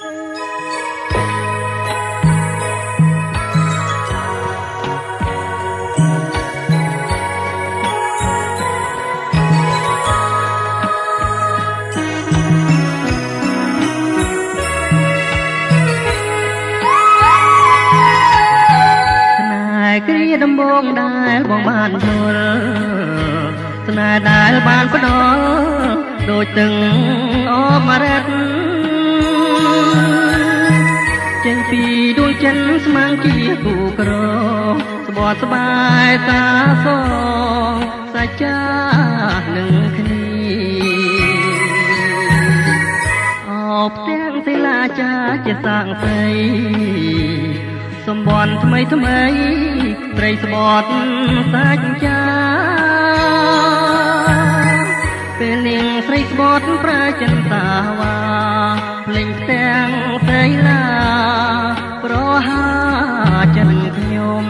គ្រាដំបងដែលបងបានយល់ស្នេហ៍ដែលបានផ្ដល់ដូចទឹកអមរិតចេញពីដួងចិនស្មាំងជាគូក្រស្បត់ស្បាយតាសសាច់ចានឹងគ្នាអបទាំងសិលាចាជាសាងសីសម្បន់ថ្មីថ្មីត្រីស្បត់សាច់ចាពេលនាងស្រីស្បត់ប្រាចិនតាវ៉ាភ្លេងផ្ទាំងសីឡាប្រហាចិនខ្ញុំ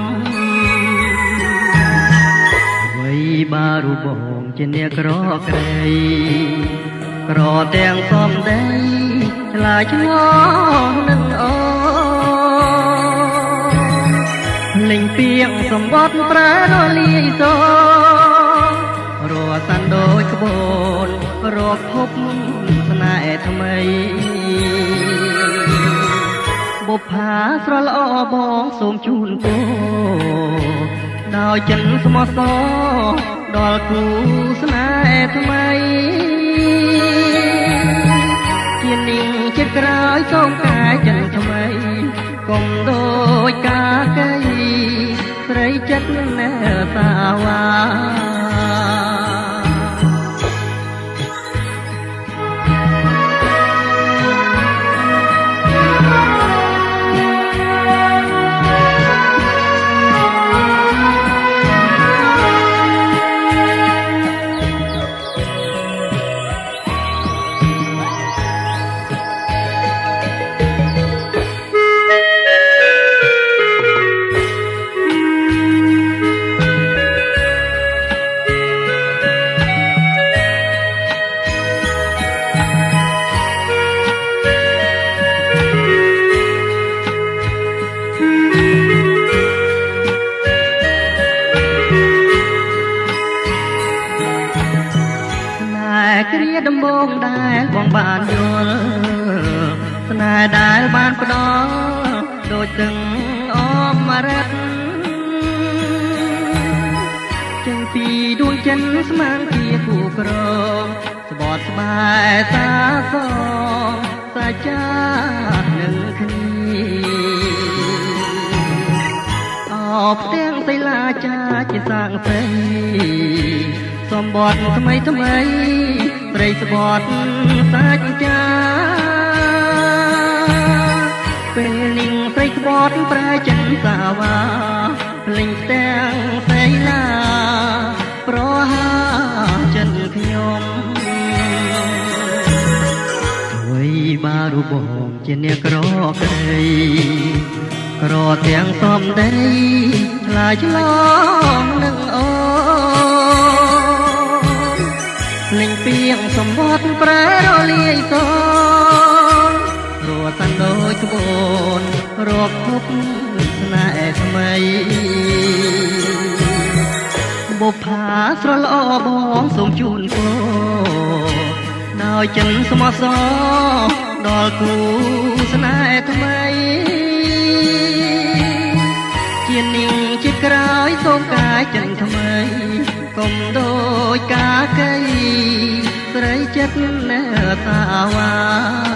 អ្វីបារូបងជាអ្នកក្រក្រៃក្រទាំងសំដីឆ្លាយឆ្ងល់នឹងអូលេងពីងសម្បត់ប្រើរលាយសរសាន់ដូចក្បូនរកភពស្នេហ៍ថ្មីបុប្ផាស្រល្អបងសូមជូនពរដោយចិនស្មោះសរដល់គូស្នេហ៍ថ្មីជានាងចិត្តក្រោយសូមកាយចិនថ្មីកុំដូចកាកៃស្រីចិត្តណែតាវ៉ាគ្រាដំបងដែលបងបានយល់ស្នេហ៍ដែលបានផ្ដល់ដូចទឹកអមរិតចេញពីដួងចិនស្មាំងជាគូក្រស្បត់ស្បាយតាសសាច់ចានឹងគ្នាអបទាំងសិលាចាជាសាងសីសម្បត់ថ្មីថ្មីត្រីស្បត់សាច់ចាពេលនាងត្រីស្បត់ប្រែចិនសាវ៉ាភ្លេងទាំងសីឡាប្រហាចិនខ្ញុំអ្វីបារូបងជាអ្នកក្រក្រៃក្រទាំងសំដីឆ្លាយឆ្លងនឹងអូលេងពីងសម្បត់ប្រែរលាយសរសាន់ដូចក្បូនរកភពស្នេហ៍ថ្មីបុប្ផាស្រល្អបងសូមជូនពរដោយចិនស្មោះសរដល់គូស្នេហ៍ថ្មីជានាងជាក្រោយសូមកាយចិនថ្មីកុំដូចកាកៃស្រីចិត្តណែតាវ៉ា